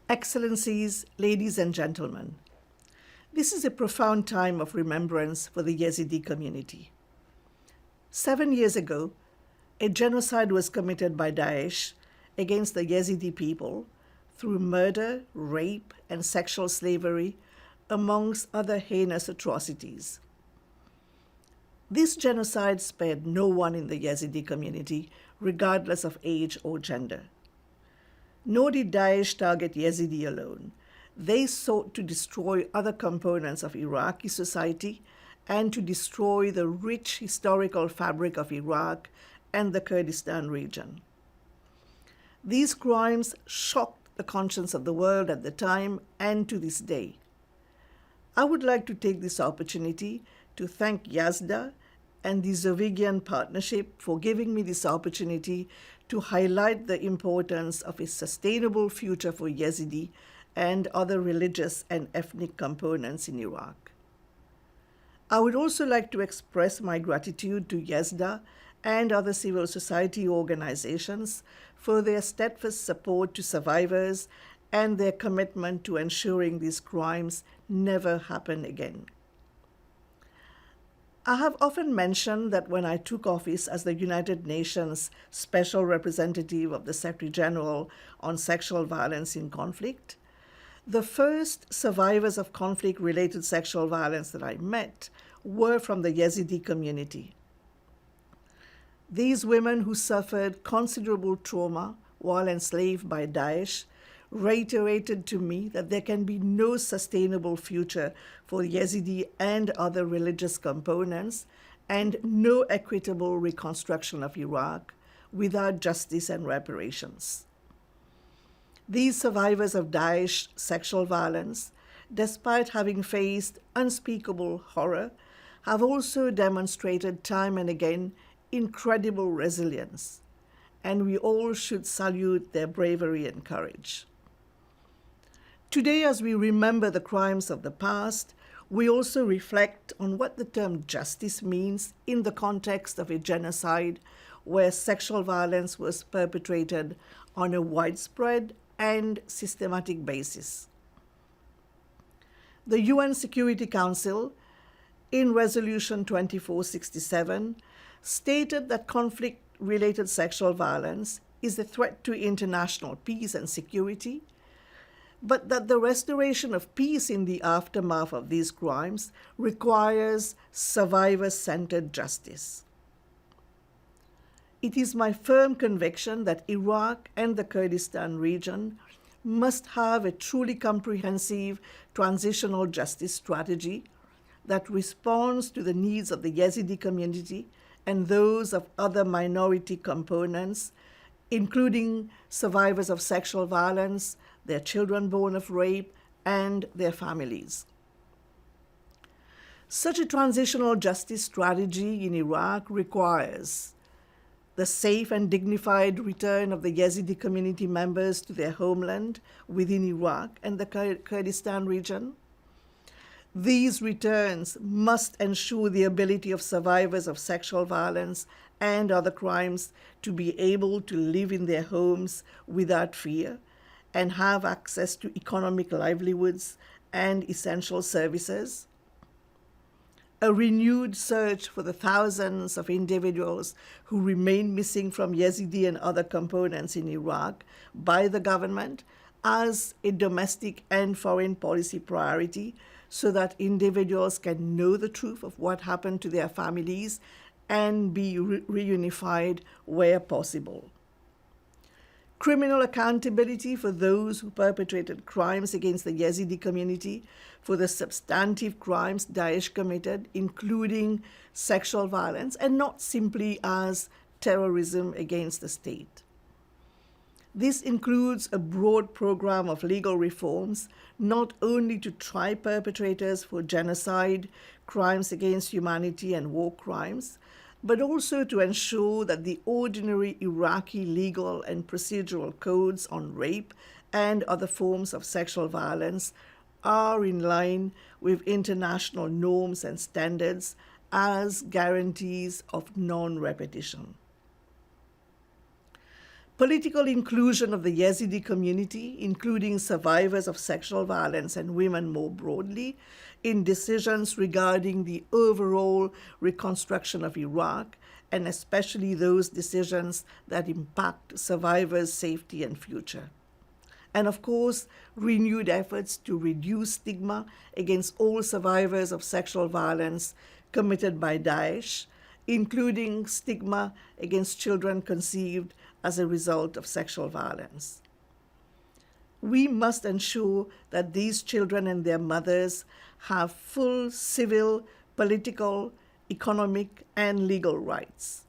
Excellencies, ladies and gentlemen, this is a profound time of remembrance for the Yazidi community. 7 years ago, a genocide was committed by Daesh against the Yazidi people through murder, rape, and sexual slavery, amongst other heinous atrocities. This genocide spared no one in the Yazidi community, regardless of age or gender. Nor did Daesh target Yazidi alone. They sought to destroy other components of Iraqi society and to destroy the rich historical fabric of Iraq and the Kurdistan region. These crimes shocked the conscience of the world at the time and to this day. I would like to take this opportunity to thank Yazda and the Zawigian Partnership for giving me this opportunity to highlight the importance of a sustainable future for Yazidi and other religious and ethnic components in Iraq. I would also like to express my gratitude to Yazda and other civil society organizations for their steadfast support to survivors and their commitment to ensuring these crimes never happen again. I have often mentioned that when I took office as the United Nations Special Representative of the Secretary General on Sexual Violence in Conflict, the first survivors of conflict-related sexual violence that I met were from the Yazidi community. These women who suffered considerable trauma while enslaved by Daesh reiterated to me that there can be no sustainable future for Yazidi and other religious components and no equitable reconstruction of Iraq without justice and reparations. These survivors of Daesh sexual violence, despite having faced unspeakable horror, have also demonstrated time and again incredible resilience, and we all should salute their bravery and courage. Today, as we remember the crimes of the past, we also reflect on what the term justice means in the context of a genocide where sexual violence was perpetrated on a widespread and systematic basis. The UN Security Council, in Resolution 2467, stated that conflict-related sexual violence is a threat to international peace and security, but that the restoration of peace in the aftermath of these crimes requires survivor-centered justice. It is my firm conviction that Iraq and the Kurdistan region must have a truly comprehensive transitional justice strategy that responds to the needs of the Yazidi community and those of other minority components, including survivors of sexual violence, their children born of rape, and their families. Such a transitional justice strategy in Iraq requires the safe and dignified return of the Yazidi community members to their homeland within Iraq and the Kurdistan region. These returns must ensure the ability of survivors of sexual violence and other crimes to be able to live in their homes without fear and have access to economic livelihoods and essential services. A renewed search for the thousands of individuals who remain missing from Yazidi and other components in Iraq by the government as a domestic and foreign policy priority so that individuals can know the truth of what happened to their families and be reunified where possible. Criminal accountability for those who perpetrated crimes against the Yazidi community for the substantive crimes Daesh committed, including sexual violence, and not simply as terrorism against the state. This includes a broad program of legal reforms, not only to try perpetrators for genocide, crimes against humanity, and war crimes, but also to ensure that the ordinary Iraqi legal and procedural codes on rape and other forms of sexual violence are in line with international norms and standards as guarantees of non-repetition. Political inclusion of the Yazidi community, including survivors of sexual violence and women more broadly, in decisions regarding the overall reconstruction of Iraq, and especially those decisions that impact survivors' safety and future. And of course, renewed efforts to reduce stigma against all survivors of sexual violence committed by Daesh, including stigma against children conceived as a result of sexual violence. We must ensure that these children and their mothers have full civil, political, economic, and legal rights.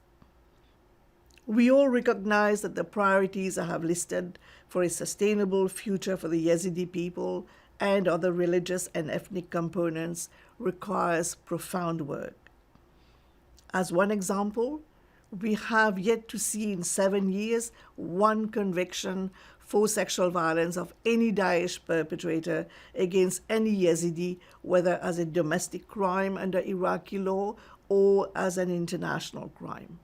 We all recognize that the priorities I have listed for a sustainable future for the Yazidi people and other religious and ethnic components requires profound work. As one example, we have yet to see in 7 years one conviction for sexual violence of any Daesh perpetrator against any Yazidi, whether as a domestic crime under Iraqi law or as an international crime.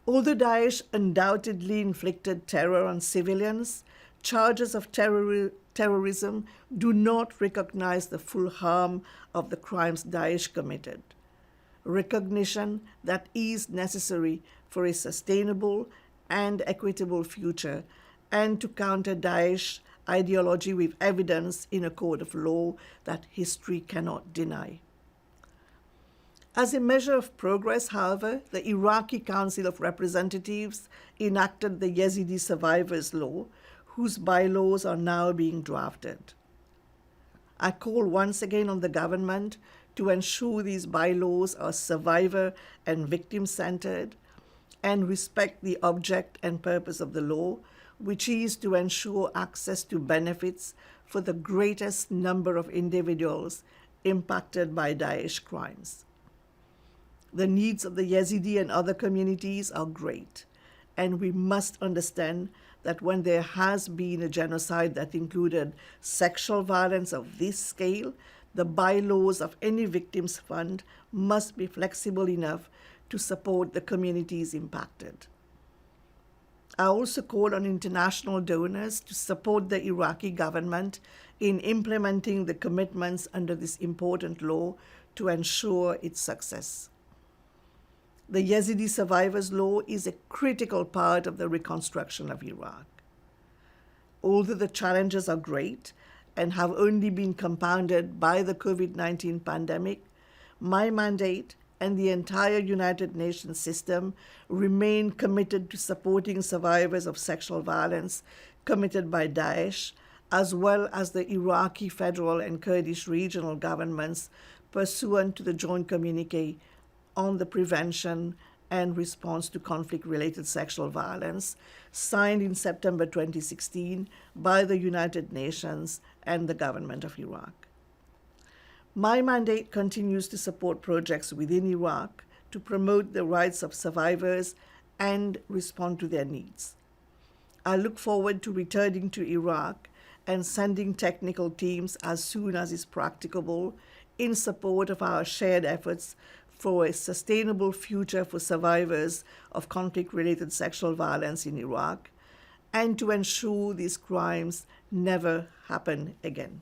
Although Daesh undoubtedly inflicted terror on civilians, charges of terrorism do not recognize the full harm of the crimes Daesh committed. Recognition that is necessary for a sustainable and equitable future and to counter Daesh ideology with evidence in a court of law that history cannot deny. As a measure of progress, however, the Iraqi Council of Representatives enacted the Yazidi Survivors Law, whose bylaws are now being drafted. I call once again on the government to ensure these bylaws are survivor and victim-centered and respect the object and purpose of the law, which is to ensure access to benefits for the greatest number of individuals impacted by Daesh crimes. The needs of the Yazidi and other communities are great, and we must understand that when there has been a genocide that included sexual violence of this scale, the bylaws of any victims fund must be flexible enough to support the communities impacted. I also call on international donors to support the Iraqi government in implementing the commitments under this important law to ensure its success. The Yazidi Survivors Law is a critical part of the reconstruction of Iraq. Although the challenges are great and have only been compounded by the COVID-19 pandemic, my mandate and the entire United Nations system remain committed to supporting survivors of sexual violence committed by Daesh, as well as the Iraqi federal and Kurdish regional governments pursuant to the joint communique on the prevention and response to conflict-related sexual violence, signed in September 2016 by the United Nations and the government of Iraq. My mandate continues to support projects within Iraq to promote the rights of survivors and respond to their needs. I look forward to returning to Iraq and sending technical teams as soon as is practicable in support of our shared efforts for a sustainable future for survivors of conflict-related sexual violence in Iraq, and to ensure these crimes never happen again.